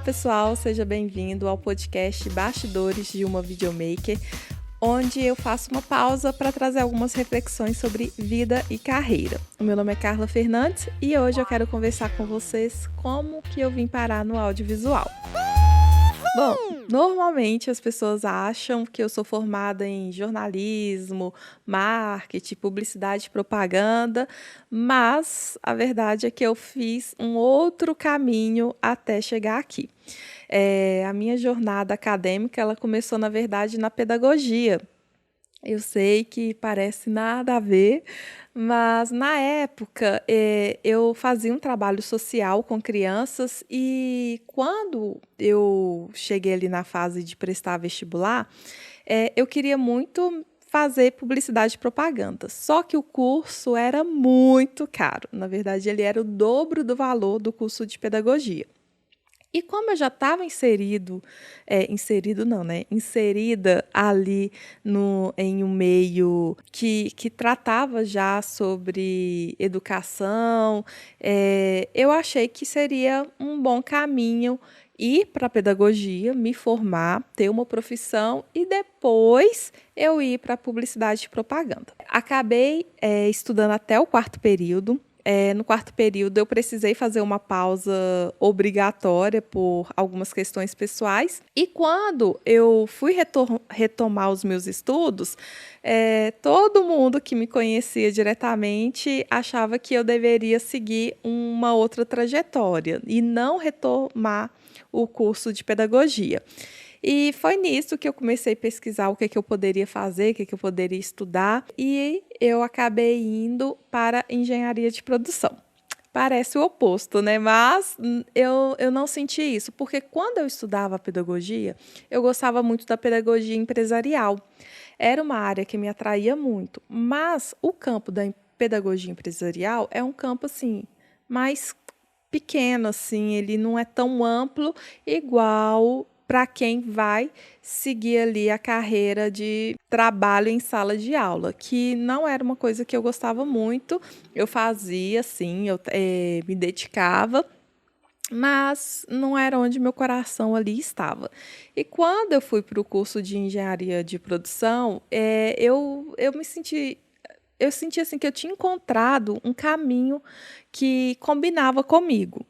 pessoal, seja bem-vindo ao podcast Bastidores de uma Videomaker, onde eu faço uma pausa para trazer algumas reflexões sobre vida e carreira. O meu nome é Carla Fernandes e hoje eu quero conversar com vocês como que eu vim parar no audiovisual. Bom, normalmente as pessoas acham que eu sou formada em jornalismo, marketing, publicidade e propaganda, mas a verdade é que eu fiz um outro caminho até chegar aqui. A minha jornada acadêmica, ela começou, na verdade, na pedagogia. Eu sei que parece nada a ver, mas na época eu fazia um trabalho social com crianças e quando eu cheguei ali na fase de prestar vestibular, eu queria muito fazer publicidade e propaganda. Só que o curso era muito caro. Na verdade, ele era o dobro do valor do curso de pedagogia. E como eu já estava inserida ali em um meio que tratava já sobre educação, eu achei que seria um bom caminho ir para a pedagogia, me formar, ter uma profissão e depois eu ir para a publicidade e propaganda. Acabei estudando até o quarto período. No quarto período, eu precisei fazer uma pausa obrigatória por algumas questões pessoais. E quando eu fui retomar os meus estudos, todo mundo que me conhecia diretamente achava que eu deveria seguir uma outra trajetória e não retomar o curso de pedagogia. E foi nisso que eu comecei a pesquisar o que eu poderia fazer, o que eu poderia estudar, e eu acabei indo para engenharia de produção. Parece o oposto, né? Mas eu não senti isso, porque quando eu estudava pedagogia, eu gostava muito da pedagogia empresarial. Era uma área que me atraía muito, mas o campo da pedagogia empresarial é um campo, assim, mais pequeno, assim, ele não é tão amplo igual para quem vai seguir ali a carreira de trabalho em sala de aula, que não era uma coisa que eu gostava muito. Eu fazia, sim, eu me dedicava, mas não era onde meu coração ali estava. E quando eu fui para o curso de engenharia de produção, eu senti assim que eu tinha encontrado um caminho que combinava comigo.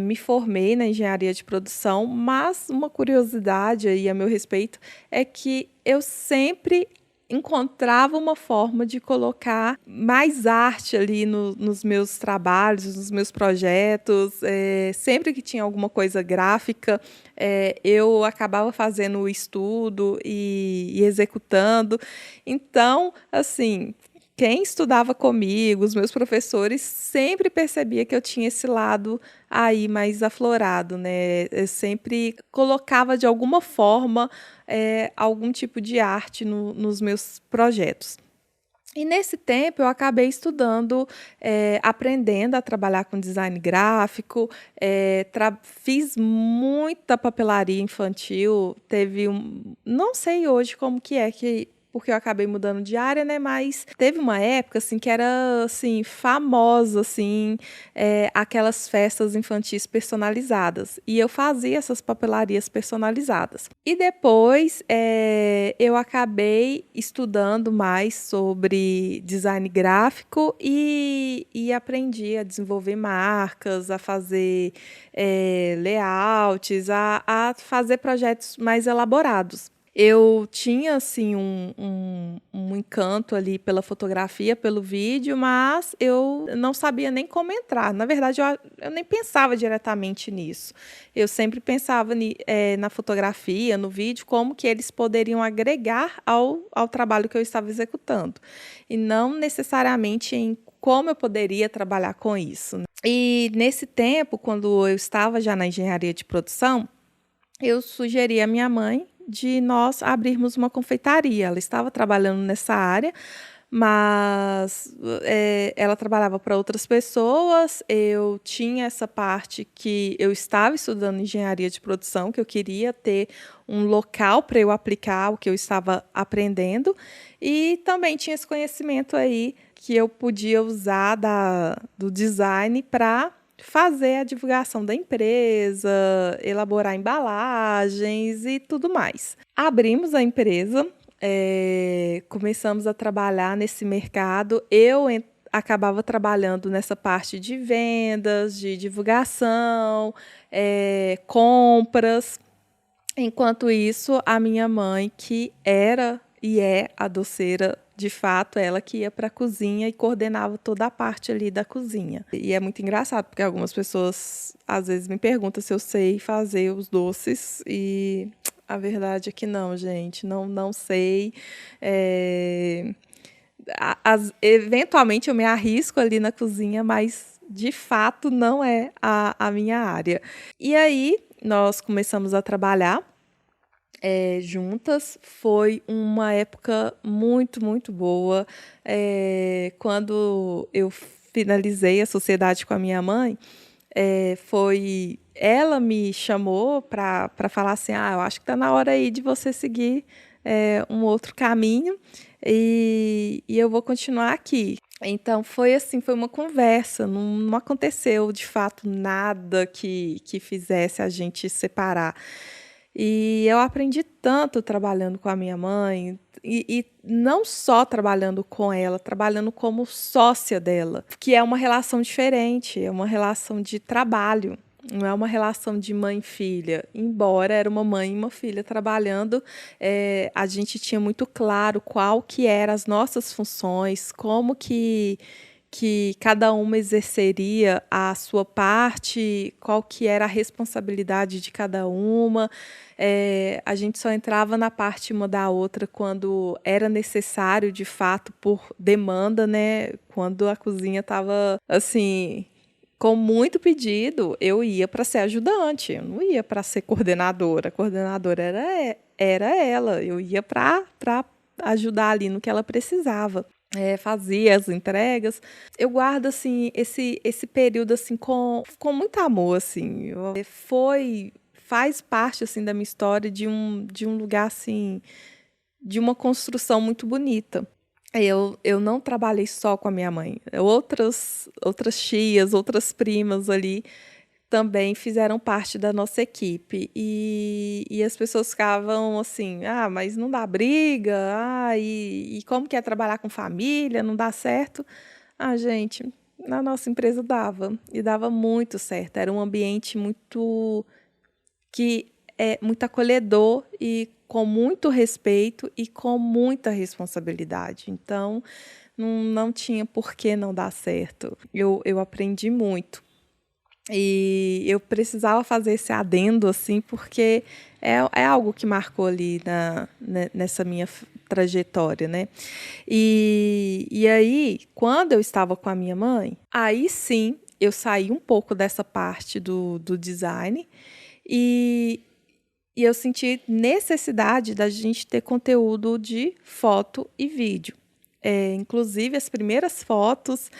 Me formei na engenharia de produção, mas uma curiosidade aí a meu respeito é que eu sempre encontrava uma forma de colocar mais arte ali nos meus trabalhos, nos meus projetos. Sempre que tinha alguma coisa gráfica, eu acabava fazendo o estudo e executando. Então, assim, quem estudava comigo, os meus professores, sempre percebia que eu tinha esse lado aí mais aflorado, né? Eu sempre colocava de alguma forma algum tipo de arte nos meus projetos. E nesse tempo eu acabei estudando, aprendendo a trabalhar com design gráfico, fiz muita papelaria infantil, não sei hoje como que porque eu acabei mudando de área, né? Mas teve uma época assim que era assim famosa, assim, aquelas festas infantis personalizadas. E eu fazia essas papelarias personalizadas. E depois eu acabei estudando mais sobre design gráfico e aprendi a desenvolver marcas, a fazer layouts, a fazer projetos mais elaborados. Eu tinha, assim, um encanto ali pela fotografia, pelo vídeo, mas eu não sabia nem como entrar. Na verdade, eu nem pensava diretamente nisso. Eu sempre pensava na fotografia, no vídeo, como que eles poderiam agregar ao trabalho que eu estava executando. E não necessariamente em como eu poderia trabalhar com isso, né? E nesse tempo, quando eu estava já na engenharia de produção, eu sugeri à minha mãe de nós abrirmos uma confeitaria. Ela estava trabalhando nessa área, mas ela trabalhava para outras pessoas. Eu tinha essa parte que eu estava estudando engenharia de produção, que eu queria ter um local para eu aplicar o que eu estava aprendendo, e também tinha esse conhecimento aí que eu podia usar do design para fazer a divulgação da empresa, elaborar embalagens e tudo mais. Abrimos a empresa, começamos a trabalhar nesse mercado. Acabava trabalhando nessa parte de vendas, de divulgação, compras. Enquanto isso, a minha mãe, que era e é a doceira, de fato, ela que ia para a cozinha e coordenava toda a parte ali da cozinha. E é muito engraçado, porque algumas pessoas às vezes me perguntam se eu sei fazer os doces e a verdade é que não, gente, não sei. Eventualmente eu me arrisco ali na cozinha, mas de fato não é a minha área. E aí nós começamos a trabalhar juntas. Foi uma época muito, muito boa. Quando eu finalizei a sociedade com a minha mãe, ela me chamou para falar assim, eu acho que está na hora aí de você seguir um outro caminho e eu vou continuar aqui. Então foi assim, foi uma conversa, não aconteceu de fato nada que fizesse a gente separar. E eu aprendi tanto trabalhando com a minha mãe, e não só trabalhando com ela, trabalhando como sócia dela, que é uma relação diferente, é uma relação de trabalho, não é uma relação de mãe e filha. Embora era uma mãe e uma filha trabalhando, a gente tinha muito claro qual que eram as nossas funções, como que cada uma exerceria a sua parte, qual que era a responsabilidade de cada uma. A gente só entrava na parte uma da outra quando era necessário, de fato, por demanda, né? Quando a cozinha estava, assim, com muito pedido, eu ia para ser ajudante, eu não ia para ser coordenadora. A coordenadora era ela, eu ia para ajudar ali no que ela precisava. Fazia as entregas. Eu guardo assim esse período assim com muito amor assim. Faz parte assim da minha história de um lugar assim de uma construção muito bonita. Eu não trabalhei só com a minha mãe. Outras tias, outras primas ali também fizeram parte da nossa equipe. E as pessoas ficavam assim, mas não dá briga, e como que é trabalhar com família, não dá certo? Gente, na nossa empresa dava, e dava muito certo. Era um ambiente muito acolhedor e com muito respeito e com muita responsabilidade. Então, não tinha por que não dar certo. Eu aprendi muito. E eu precisava fazer esse adendo, assim, porque é algo que marcou ali nessa minha trajetória, né? E aí, quando eu estava com a minha mãe, aí sim eu saí um pouco dessa parte do design e eu senti necessidade da gente ter conteúdo de foto e vídeo. Inclusive, as primeiras fotos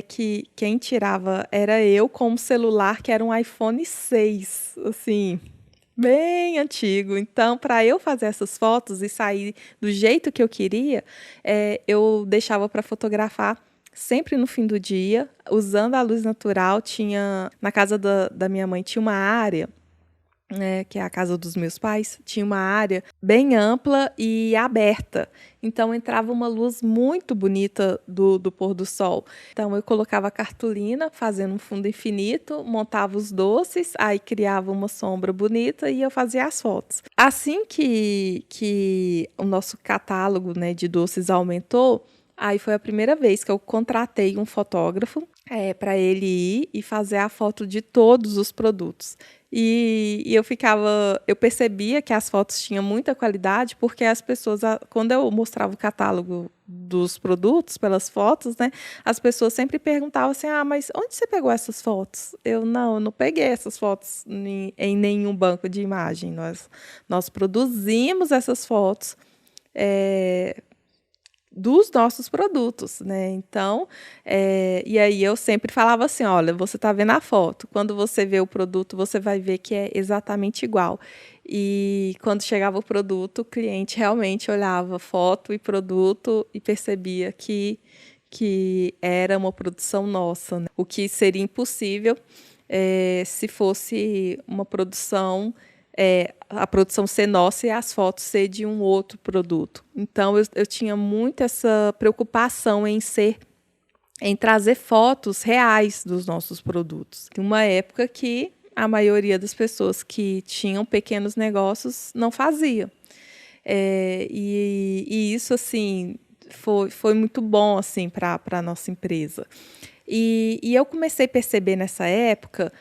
que quem tirava era eu com um celular que era um iPhone 6, assim, bem antigo. Então, para eu fazer essas fotos e sair do jeito que eu queria, eu deixava para fotografar sempre no fim do dia, usando a luz natural. Na casa da minha mãe tinha uma área, que é a casa dos meus pais, tinha uma área bem ampla e aberta. Então entrava uma luz muito bonita do pôr do sol. Então eu colocava a cartolina, fazendo um fundo infinito, montava os doces, aí criava uma sombra bonita e eu fazia as fotos. Assim que o nosso catálogo, né, de doces aumentou, aí foi a primeira vez que eu contratei um fotógrafo para ele ir e fazer a foto de todos os produtos. E eu percebia que as fotos tinham muita qualidade, porque as pessoas, quando eu mostrava o catálogo dos produtos pelas fotos, né, as pessoas sempre perguntavam assim, mas onde você pegou essas fotos? Eu não peguei essas fotos em nenhum banco de imagem. Nós produzimos essas fotos dos nossos produtos, né? Então, e aí eu sempre falava assim, olha, você está vendo a foto, quando você vê o produto, você vai ver que é exatamente igual. E quando chegava o produto, o cliente realmente olhava foto e produto e percebia que que era uma produção nossa, né? O que seria impossível se fosse uma produção, a produção ser nossa e as fotos ser de um outro produto. Então, eu tinha muito essa preocupação em trazer fotos reais dos nossos produtos. Uma época que a maioria das pessoas que tinham pequenos negócios não fazia. E isso, assim, foi muito bom, assim, para a nossa empresa. E eu comecei a perceber nessa época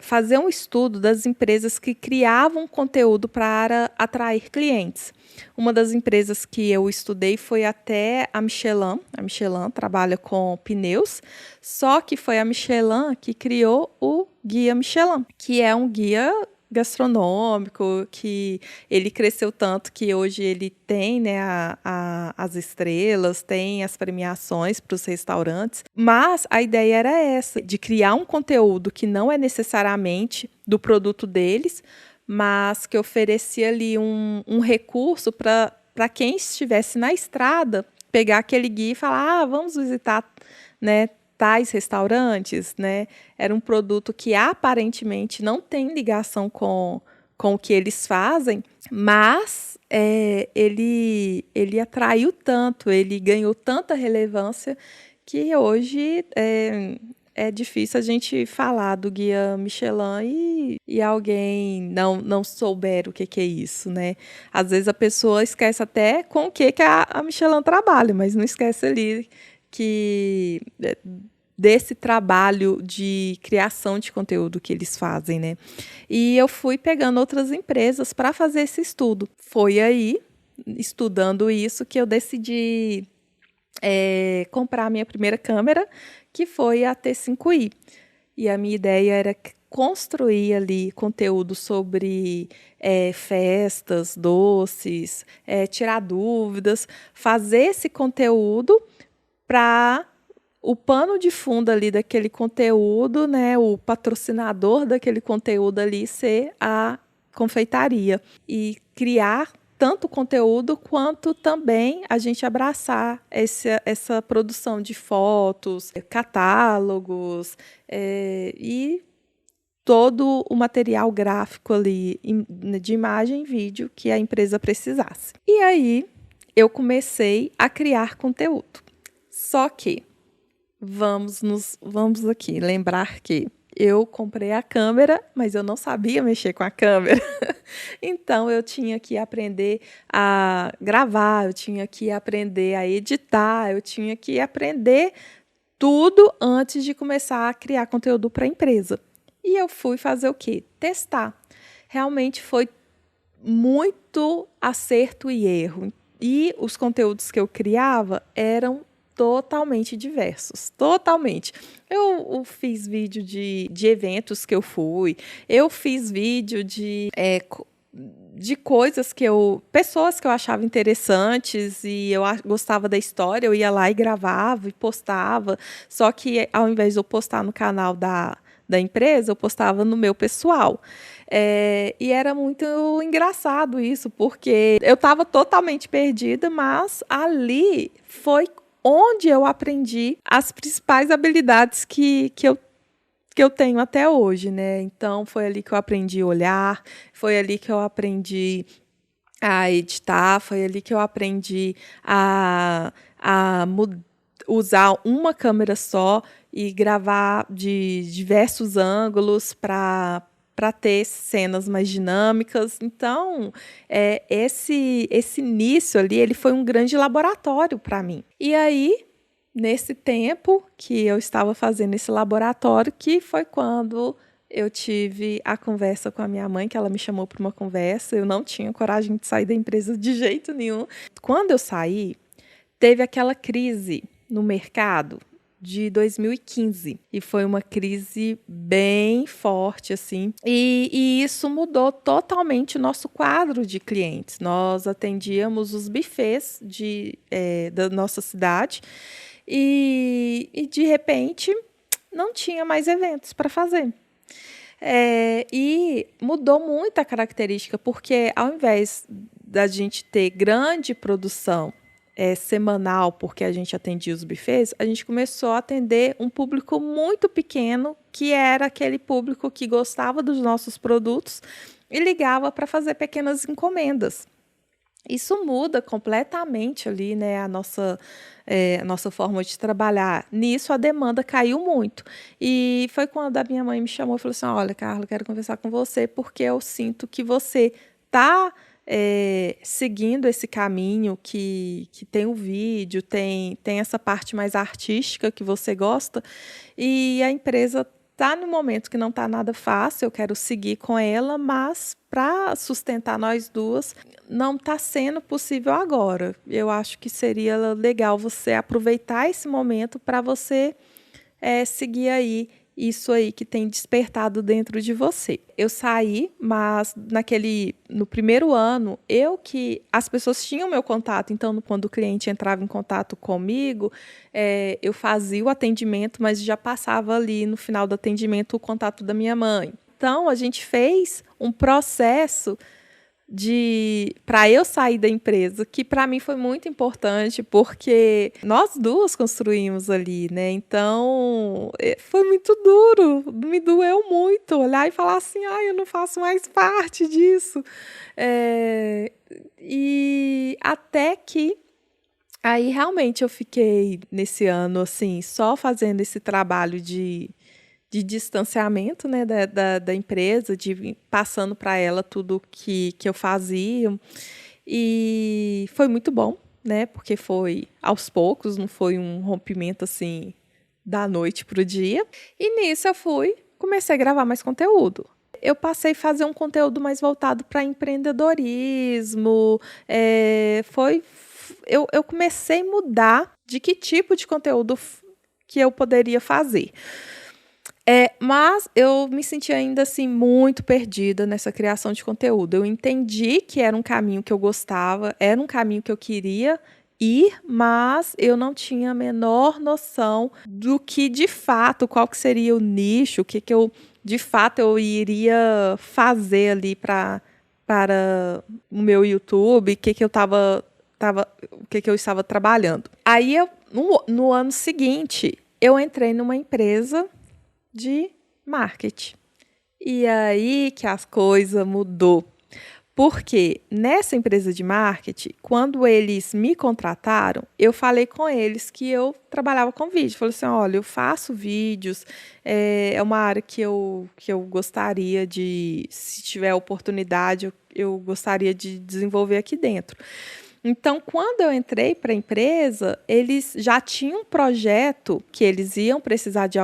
fazer um estudo das empresas que criavam conteúdo para atrair clientes. Uma das empresas que eu estudei foi até a Michelin. A Michelin trabalha com pneus, só que foi a Michelin que criou o Guia Michelin, que é um guia gastronômico, que ele cresceu tanto que hoje ele tem, né, as estrelas, tem as premiações para os restaurantes. Mas a ideia era essa, de criar um conteúdo que não é necessariamente do produto deles, mas que oferecia ali um recurso para quem estivesse na estrada pegar aquele guia e falar, vamos visitar, né, tais restaurantes, né? Era um produto que aparentemente não tem ligação com o que eles fazem, mas ele atraiu tanto, ele ganhou tanta relevância que hoje é difícil a gente falar do Guia Michelin e alguém não souber o que é isso, né? Às vezes a pessoa esquece até com o que a Michelin trabalha, mas não esquece ali que desse trabalho de criação de conteúdo que eles fazem, né? E eu fui pegando outras empresas para fazer esse estudo. Foi aí, estudando isso, que eu decidi comprar a minha primeira câmera, que foi a T5i. E a minha ideia era construir ali conteúdo sobre festas, doces, tirar dúvidas, fazer esse conteúdo para o pano de fundo ali daquele conteúdo, né, o patrocinador daquele conteúdo ali ser a confeitaria. E criar tanto conteúdo quanto também a gente abraçar essa produção de fotos, catálogos e todo o material gráfico ali de imagem e vídeo que a empresa precisasse. E aí eu comecei a criar conteúdo. Só que vamos aqui lembrar que eu comprei a câmera, mas eu não sabia mexer com a câmera. Então, eu tinha que aprender a gravar, eu tinha que aprender a editar, eu tinha que aprender tudo antes de começar a criar conteúdo para a empresa. E eu fui fazer o quê? Testar. Realmente foi muito acerto e erro. E os conteúdos que eu criava eram totalmente diversos, totalmente. Eu fiz vídeo de eventos que eu fui, eu fiz vídeo de coisas pessoas que eu achava interessantes e eu gostava da história, eu ia lá e gravava e postava, só que ao invés de eu postar no canal da empresa, eu postava no meu pessoal. E era muito engraçado isso, porque eu estava totalmente perdida, mas ali foi onde eu aprendi as principais habilidades que eu tenho até hoje, né? Então, foi ali que eu aprendi a olhar, foi ali que eu aprendi a editar, foi ali que eu aprendi a usar uma câmera só e gravar de diversos ângulos para ter cenas mais dinâmicas. Então, esse início ali, ele foi um grande laboratório para mim. E aí, nesse tempo que eu estava fazendo esse laboratório, que foi quando eu tive a conversa com a minha mãe, que ela me chamou para uma conversa, eu não tinha coragem de sair da empresa de jeito nenhum. Quando eu saí, teve aquela crise no mercado de 2015 e foi uma crise bem forte, assim, e isso mudou totalmente o nosso quadro de clientes. Nós atendíamos os buffets da nossa cidade e de repente não tinha mais eventos para fazer. E mudou muito a característica, porque ao invés da gente ter grande produção semanal, porque a gente atendia os buffets, a gente começou a atender um público muito pequeno, que era aquele público que gostava dos nossos produtos e ligava para fazer pequenas encomendas. Isso muda completamente ali, né, a nossa forma de trabalhar. Nisso, a demanda caiu muito. E foi quando a minha mãe me chamou e falou assim, olha, Carla, quero conversar com você, porque eu sinto que você está seguindo esse caminho que tem o vídeo, tem essa parte mais artística que você gosta, e a empresa está no momento que não está nada fácil, eu quero seguir com ela, mas para sustentar nós duas, não está sendo possível agora. Eu acho que seria legal você aproveitar esse momento para você seguir aí isso aí que tem despertado dentro de você. Eu saí, mas no primeiro ano, as pessoas tinham meu contato, então quando o cliente entrava em contato comigo, eu fazia o atendimento, mas já passava ali no final do atendimento o contato da minha mãe. Então, a gente fez um processo para eu sair da empresa, que para mim foi muito importante, porque nós duas construímos ali, né? Então, foi muito duro, me doeu muito olhar e falar assim, eu não faço mais parte disso. E até que aí realmente eu fiquei nesse ano assim, só fazendo esse trabalho de distanciamento, né, da empresa, passando para ela tudo que eu fazia. E foi muito bom, né, porque foi aos poucos, não foi um rompimento assim da noite para o dia. E nisso comecei a gravar mais conteúdo. Eu passei a fazer um conteúdo mais voltado para empreendedorismo. Eu comecei a mudar de que tipo de conteúdo que eu poderia fazer. Mas eu me senti ainda assim muito perdida nessa criação de conteúdo. Eu entendi que era um caminho que eu gostava, era um caminho que eu queria ir, mas eu não tinha a menor noção do que de fato, qual que seria o nicho, o que eu de fato eu iria fazer ali para o meu YouTube, o que eu estava trabalhando. Aí no ano seguinte, eu entrei numa empresa de marketing. E aí que as coisas mudou. Porque nessa empresa de marketing, quando eles me contrataram, eu falei com eles que eu trabalhava com vídeo. Falei assim, olha, eu faço vídeos, é uma área que eu gostaria se tiver oportunidade, eu gostaria de desenvolver aqui dentro. Então, quando eu entrei para a empresa, eles já tinham um projeto que eles iam precisar de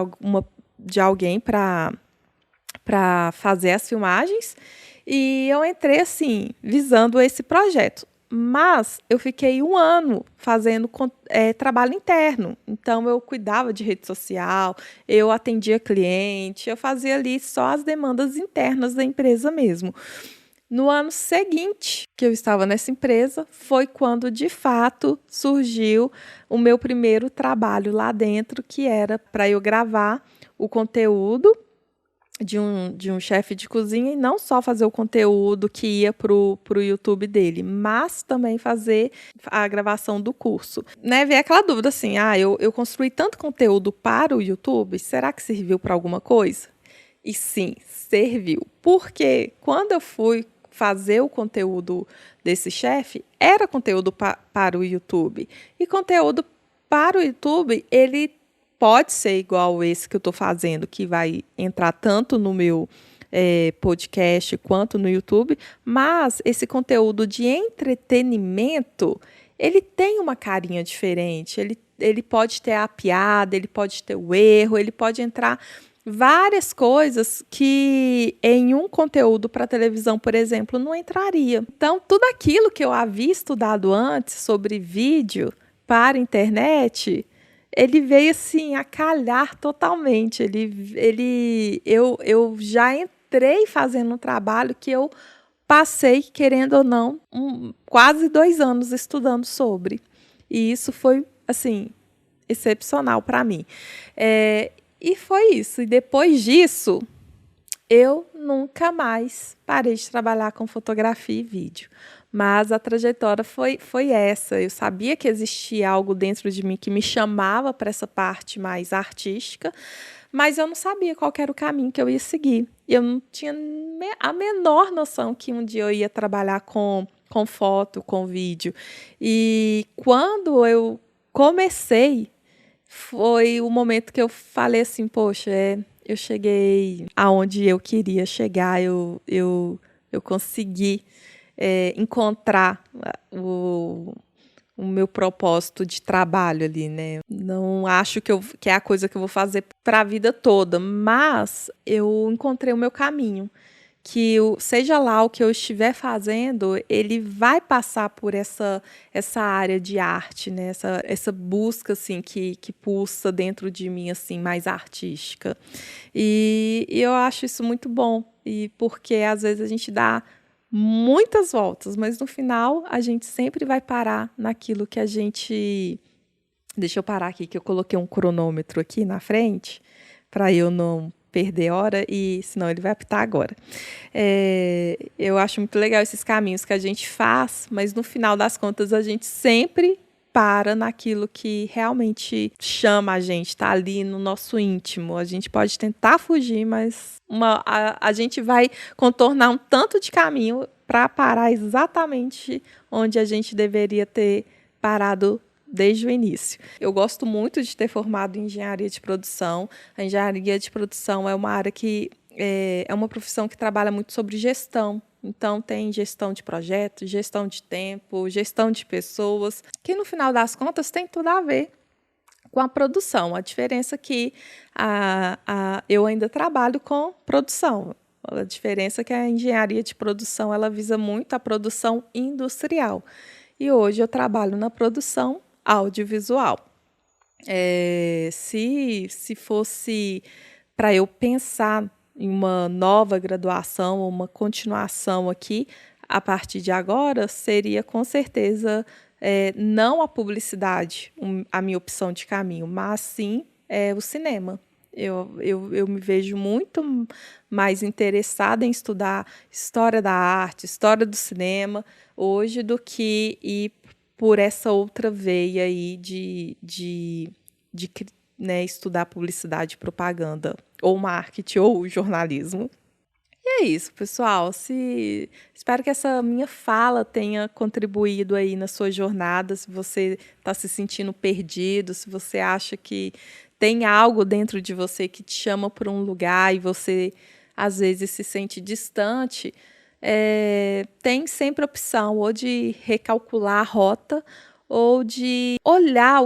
alguém para fazer as filmagens, e eu entrei assim, visando esse projeto. Mas eu fiquei um ano fazendo trabalho interno. Então, eu cuidava de rede social, eu atendia cliente, eu fazia ali só as demandas internas da empresa mesmo. No ano seguinte que eu estava nessa empresa, foi quando, de fato, surgiu o meu primeiro trabalho lá dentro, que era para eu gravar o conteúdo de um chefe de cozinha, e não só fazer o conteúdo que ia para o YouTube dele, mas também fazer a gravação do curso. Né, veio aquela dúvida assim, eu construí tanto conteúdo para o YouTube, será que serviu para alguma coisa? E sim, serviu. Porque quando eu fui fazer o conteúdo desse chefe, era conteúdo para o YouTube. E conteúdo para o YouTube, ele pode ser igual esse que eu estou fazendo, que vai entrar tanto no meu podcast quanto no YouTube, mas esse conteúdo de entretenimento, ele tem uma carinha diferente, ele pode ter a piada, ele pode ter o erro, ele pode entrar várias coisas que em um conteúdo para televisão, por exemplo, não entraria. Então, tudo aquilo que eu havia estudado antes sobre vídeo para a internet, ele veio assim a calhar totalmente. Eu já entrei fazendo um trabalho que eu passei, querendo ou não, quase 2 anos estudando sobre. E isso foi, assim, excepcional para mim. E foi isso. E depois disso, eu nunca mais parei de trabalhar com fotografia e vídeo. mas a trajetória foi essa. Eu sabia que existia algo dentro de mim que me chamava para essa parte mais artística, mas eu não sabia qual que era o caminho que eu ia seguir. Eu não tinha a menor noção que um dia eu ia trabalhar com foto, com vídeo. E quando eu comecei, foi o momento que eu falei assim, poxa, eu cheguei aonde eu queria chegar, eu consegui encontrar o meu propósito de trabalho ali, né? Não acho que é a coisa que eu vou fazer para a vida toda, mas eu encontrei o meu caminho. Que seja lá o que eu estiver fazendo, ele vai passar por essa área de arte, né? Essa busca assim que pulsa dentro de mim assim mais artística. E eu acho isso muito bom, e porque às vezes a gente dá muitas voltas, mas no final a gente sempre vai parar naquilo que a gente... Deixa eu parar aqui, que eu coloquei um cronômetro aqui na frente para eu não perder hora, e senão ele vai apitar agora. Eu acho muito legal esses caminhos que a gente faz, mas no final das contas a gente sempre para naquilo que realmente chama a gente, está ali no nosso íntimo. A gente pode tentar fugir, mas a gente vai contornar um tanto de caminho para parar exatamente onde a gente deveria ter parado desde o início. Eu gosto muito de ter formado em engenharia de produção. A engenharia de produção é uma área que é uma profissão que trabalha muito sobre gestão. Então, tem gestão de projetos, gestão de tempo, gestão de pessoas, que no final das contas tem tudo a ver com a produção. A diferença é que eu ainda trabalho com produção. A diferença é que a engenharia de produção ela visa muito a produção industrial. E hoje eu trabalho na produção audiovisual. Se fosse para eu pensar em uma nova graduação ou uma continuação aqui, a partir de agora, seria com certeza não a publicidade a minha opção de caminho, mas sim o cinema. Eu me vejo muito mais interessada em estudar história da arte, história do cinema, hoje, do que ir por essa outra veia aí de estudar publicidade, propaganda, ou marketing, ou jornalismo. E é isso, pessoal. Espero que essa minha fala tenha contribuído aí na sua jornada, se você está se sentindo perdido, se você acha que tem algo dentro de você que te chama para um lugar e você, às vezes, se sente distante, tem sempre a opção ou de recalcular a rota ou de olhar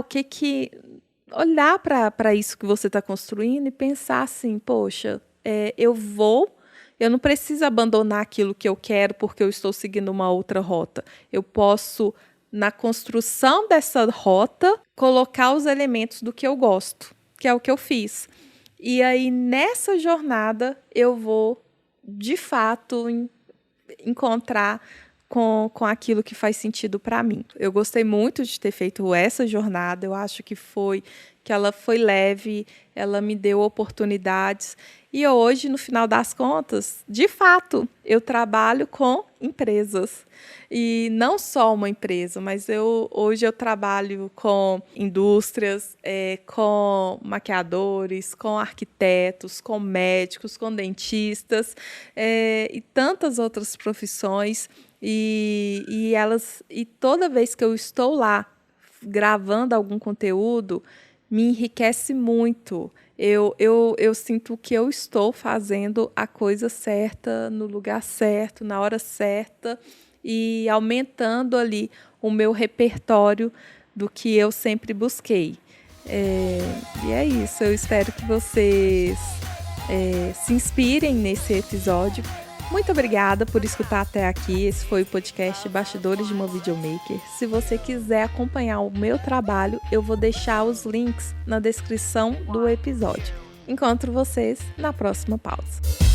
olhar para isso que você está construindo e pensar assim, poxa, eu não preciso abandonar aquilo que eu quero porque eu estou seguindo uma outra rota. Eu posso, na construção dessa rota, colocar os elementos do que eu gosto, que é o que eu fiz. E aí, nessa jornada, eu vou, de fato, encontrar com aquilo que faz sentido para mim. Eu gostei muito de ter feito essa jornada, eu acho que ela foi leve, ela me deu oportunidades, e hoje, no final das contas, de fato, eu trabalho com empresas. E não só uma empresa, mas hoje eu trabalho com indústrias, com maquiadores, com arquitetos, com médicos, com dentistas, e tantas outras profissões. E toda vez que eu estou lá gravando algum conteúdo, me enriquece muito. Eu sinto que eu estou fazendo a coisa certa, no lugar certo, na hora certa, e aumentando ali o meu repertório do que eu sempre busquei. E é isso, eu espero que vocês se inspirem nesse episódio. Muito obrigada por escutar até aqui. Esse foi o podcast Bastidores de uma Videomaker. Se você quiser acompanhar o meu trabalho, eu vou deixar os links na descrição do episódio. Encontro vocês na próxima pausa.